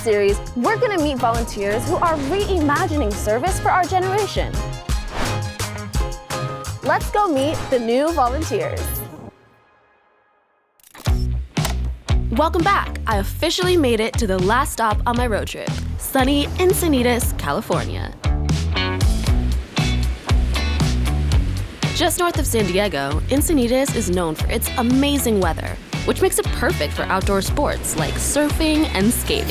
series, we're gonna meet volunteers who are reimagining service for our generation. Let's go meet the new volunteers. Welcome back. I officially made it to the last stop on my road trip, sunny Encinitas, California. Just north of San Diego, Encinitas is known for its amazing weather, which makes it perfect for outdoor sports like surfing and skating.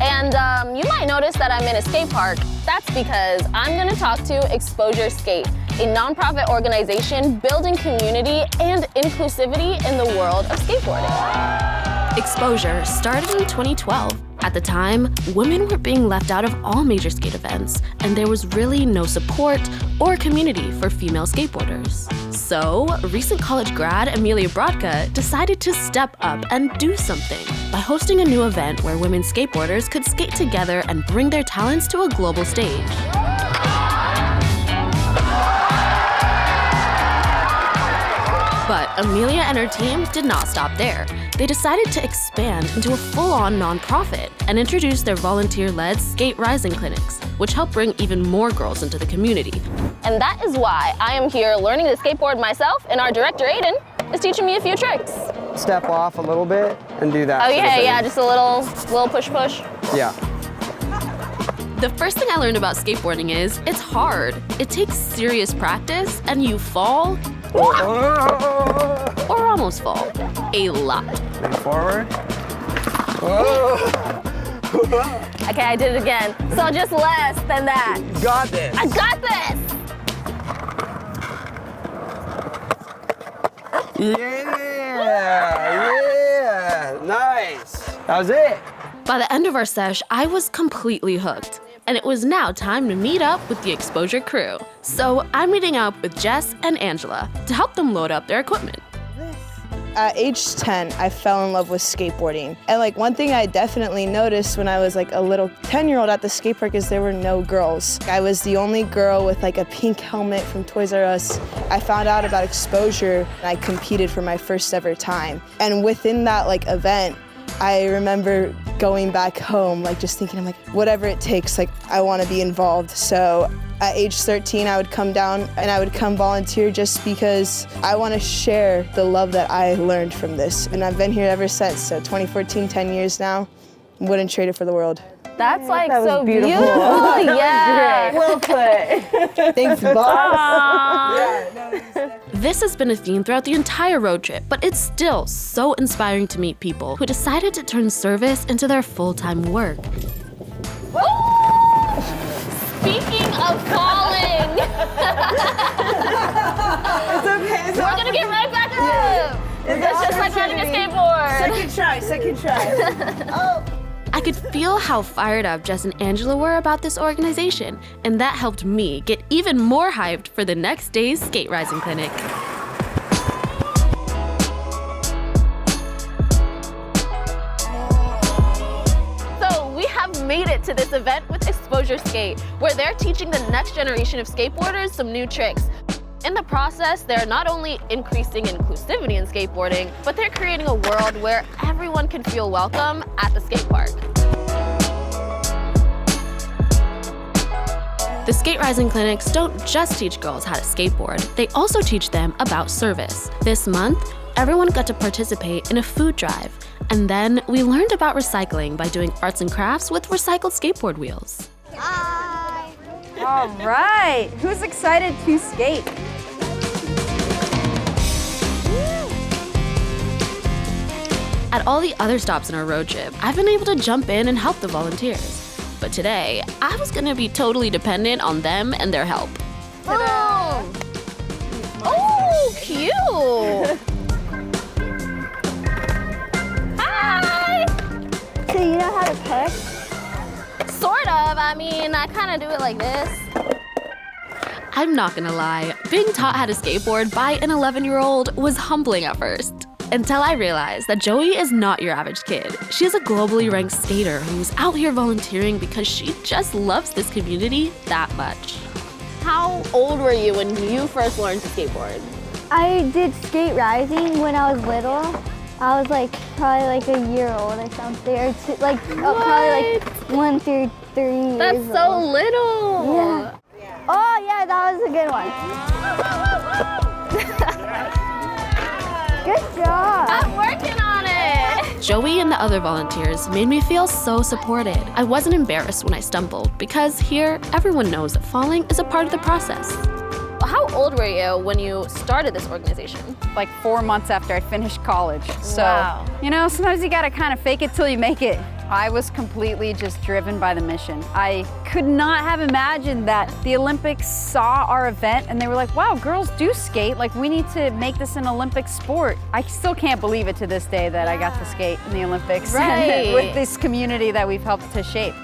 And you might notice that I'm in a skate park. That's because I'm gonna talk to Exposure Skate, a nonprofit organization building community and inclusivity in the world of skateboarding. Exposure started in 2012. At the time, women were being left out of all major skate events, and there was really no support or community for female skateboarders. So, recent college grad Amelia Brodka decided to step up and do something by hosting a new event where women skateboarders could skate together and bring their talents to a global stage. But Amelia and her team did not stop there. They decided to expand into a full-on nonprofit and introduce their volunteer-led skate rising clinics, which help bring even more girls into the community. And that is why I am here learning to skateboard myself, and our director, Aiden, is teaching me a few tricks. Step off a little bit and do that. Oh yeah, just a little push. Yeah. The first thing I learned about skateboarding is it's hard. It takes serious practice, and you fall, or almost fall, a lot. Lean forward. Okay, I did it again. So just less than that. You got this. I got this! Yeah, nice. That was it. By the end of our sesh, I was completely hooked. And it was now time to meet up with the Exposure crew. So I'm meeting up with Jess and Angela to help them load up their equipment. At age 10, I fell in love with skateboarding. And one thing I definitely noticed when I was a little 10-year-old at the skate park is there were no girls. I was the only girl with a pink helmet from Toys R Us. I found out about Exposure and I competed for my first ever time. And within that event, I remember going back home, just thinking, whatever it takes, I want to be involved. So at age 13, I would come down and I would come volunteer just because I want to share the love that I learned from this. And I've been here ever since, so 2014, 10 years now. Wouldn't trade it for the world. That's that so beautiful. Yeah. Well put. Thanks, boss. This has been a theme throughout the entire road trip, but it's still so inspiring to meet people who decided to turn service into their full-time work. Speaking of falling, It's okay. we're gonna get right back up. It's just like riding a skateboard. Second try. Oh. I could feel how fired up Jess and Angela were about this organization, and that helped me get even more hyped for the next day's skate rising clinic. So we have made it to this event with Exposure Skate, where they're teaching the next generation of skateboarders some new tricks. In the process, they're not only increasing inclusivity in skateboarding, but they're creating a world where everyone can feel welcome at the skate park. The skate rising clinics don't just teach girls how to skateboard, they also teach them about service. This month, everyone got to participate in a food drive, and then we learned about recycling by doing arts and crafts with recycled skateboard wheels. Hi! All right, who's excited to skate? At all the other stops in our road trip, I've been able to jump in and help the volunteers. But today, I was gonna be totally dependent on them and their help. Oh, cute! Hi! So you know how to push? Sort of, I mean, I kinda do it like this. I'm not gonna lie, being taught how to skateboard by an 11-year-old was humbling at first. Until I realized that Joey is not your average kid. She is a globally ranked skater who's out here volunteering because she just loves this community that much. How old were you when you first learned to skateboard? I did skate rising when I was little. I was probably like a year old or something, or two, like probably like 1 through 3 years That's so old. little. Yeah. Oh yeah, that was a good one. Good job. I'm working on it. Joey and the other volunteers made me feel so supported. I wasn't embarrassed when I stumbled because here, everyone knows that falling is a part of the process. How old were you when you started this organization? Like 4 months after I finished college. So, Wow. you know, sometimes you gotta kind of fake it till you make it. I was completely just driven by the mission. I could not have imagined that the Olympics saw our event and they were like, wow, girls do skate. Like, we need to make this an Olympic sport. I still can't believe it to this day that I got to skate in the Olympics Right. with this community that we've helped to shape.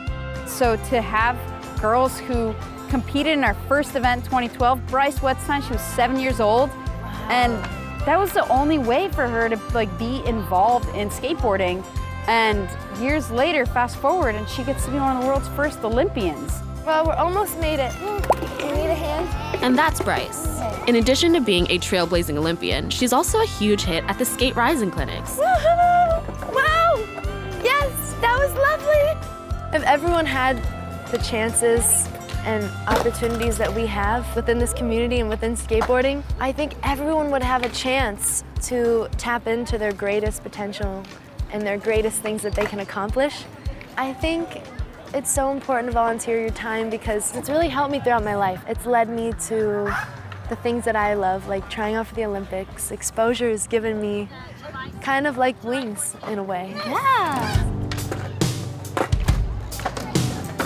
So to have girls who competed in our first event in 2012, Bryce Wetstein, she was 7 years old. And that was the only way for her to like be involved in skateboarding. And years later, fast forward, and she gets to be one of the world's first Olympians. Well, we almost made it. You need a hand? And that's Bryce. In addition to being a trailblazing Olympian, she's also a huge hit at the Skate Rising clinics. Wow! Yes, that was lovely. If everyone had the chances and opportunities that we have within this community and within skateboarding, I think everyone would have a chance to tap into their greatest potential and their greatest things that they can accomplish. I think it's so important to volunteer your time because it's really helped me throughout my life. It's led me to the things that I love, like trying out for the Olympics. Exposure has given me kind of like wings in a way. Yeah.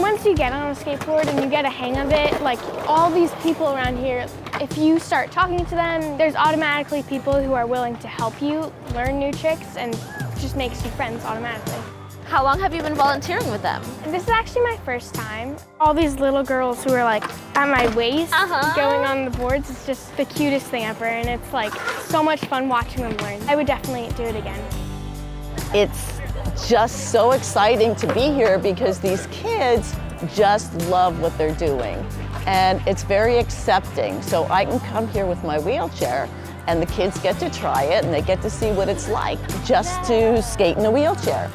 Once you get on a skateboard and you get a hang of it, like all these people around here, if you start talking to them, there's automatically people who are willing to help you learn new tricks and just makes you friends automatically. How long have you been volunteering with them? And this is actually my first time. All these little girls who are like at my waist going on the boards, it's just the cutest thing ever, and it's like so much fun watching them learn. I would definitely do it again. It's just so exciting to be here because these kids just love what they're doing. And it's very accepting. So I can come here with my wheelchair and the kids get to try it and they get to see what it's like just to skate in a wheelchair.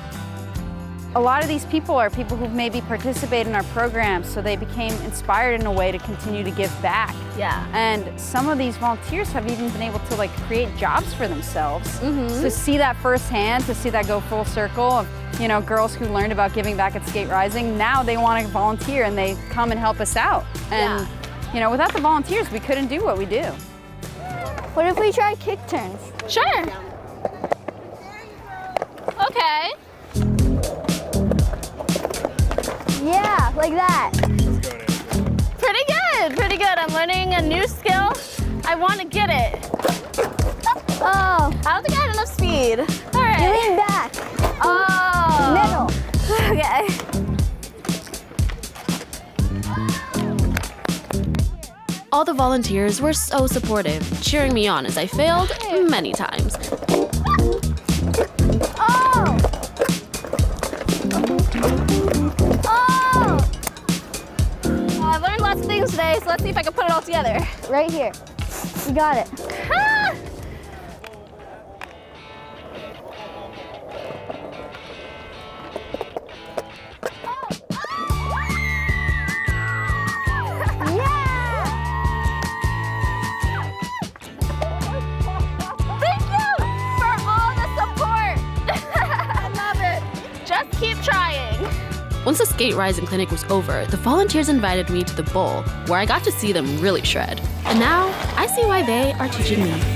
A lot of these people are people who've maybe participated in our programs, so they became inspired in a way to continue to give back. Yeah. And some of these volunteers have even been able to like create jobs for themselves. To see that firsthand, to see that go full circle of, you know, girls who learned about giving back at Skate Rising, now they want to volunteer and they come and help us out. And you know, without the volunteers, we couldn't do what we do. What if we try kick turns? Sure. Okay. Yeah, like that. Pretty good, pretty good. I'm learning a new skill. I want to get it. Oh, I don't think I had enough speed. All right. you lean back. Oh. Middle. Okay. All the volunteers were so supportive, cheering me on as I failed many times. Oh! Oh! I've learned lots of things today, so let's see if I can put it all together. Right here. You got it. Ah! Thank you for all the support. I love it. Just keep trying. Once the Skate Rising clinic was over, the volunteers invited me to the bowl, where I got to see them really shred. And now, I see why they are teaching me.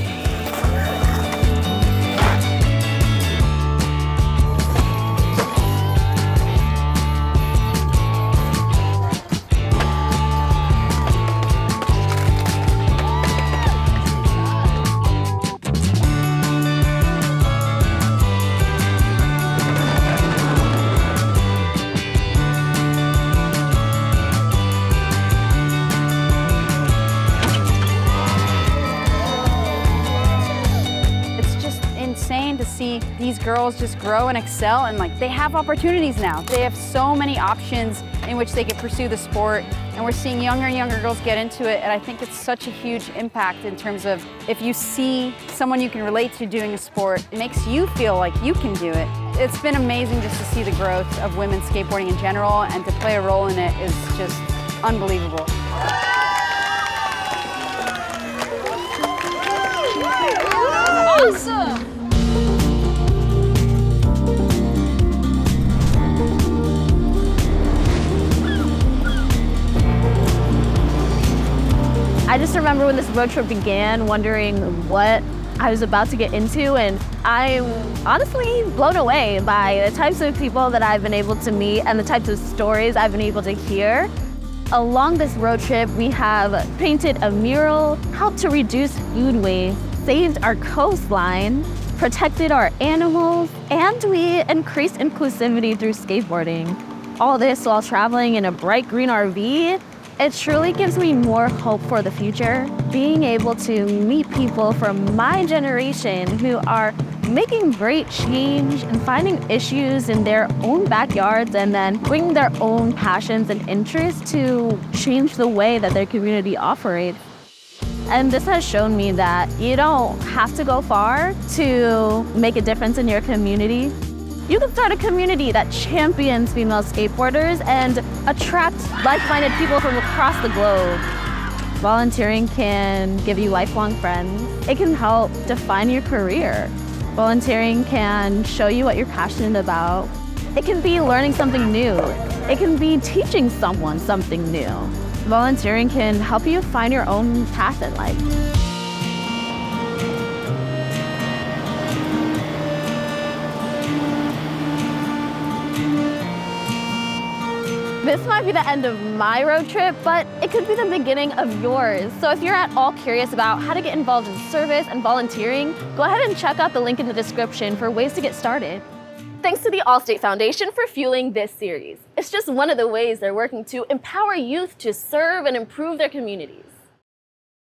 To see these girls just grow and excel, and like they have opportunities now. They have so many options in which they can pursue the sport, and And we're seeing younger and younger girls get into it, and I think it's such a huge impact in terms of if you see someone you can relate to doing a sport, it makes you feel like you can do it. It's been amazing just to see the growth of women's skateboarding in general, and to play a role in it is just unbelievable. Awesome! I just remember when this road trip began, wondering what I was about to get into, and I'm honestly blown away by the types of people that I've been able to meet and the types of stories I've been able to hear. Along this road trip, we have painted a mural, helped to reduce food waste, saved our coastline, protected our animals, and we increased inclusivity through skateboarding. All this while traveling in a bright green RV. It truly gives me more hope for the future, being able to meet people from my generation who are making great change and finding issues in their own backyards and then bringing their own passions and interests to change the way that their community operates. And this has shown me that you don't have to go far to make a difference in your community. You can start a community that champions female skateboarders and attract like-minded people from across the globe. Volunteering can give you lifelong friends. It can help define your career. Volunteering can show you what you're passionate about. It can be learning something new. It can be teaching someone something new. Volunteering can help you find your own path in life. This might be the end of my road trip, but it could be the beginning of yours. So if you're at all curious about how to get involved in service and volunteering, go ahead and check out the link in the description for ways to get started. Thanks to the Allstate Foundation for fueling this series. It's just one of the ways they're working to empower youth to serve and improve their communities.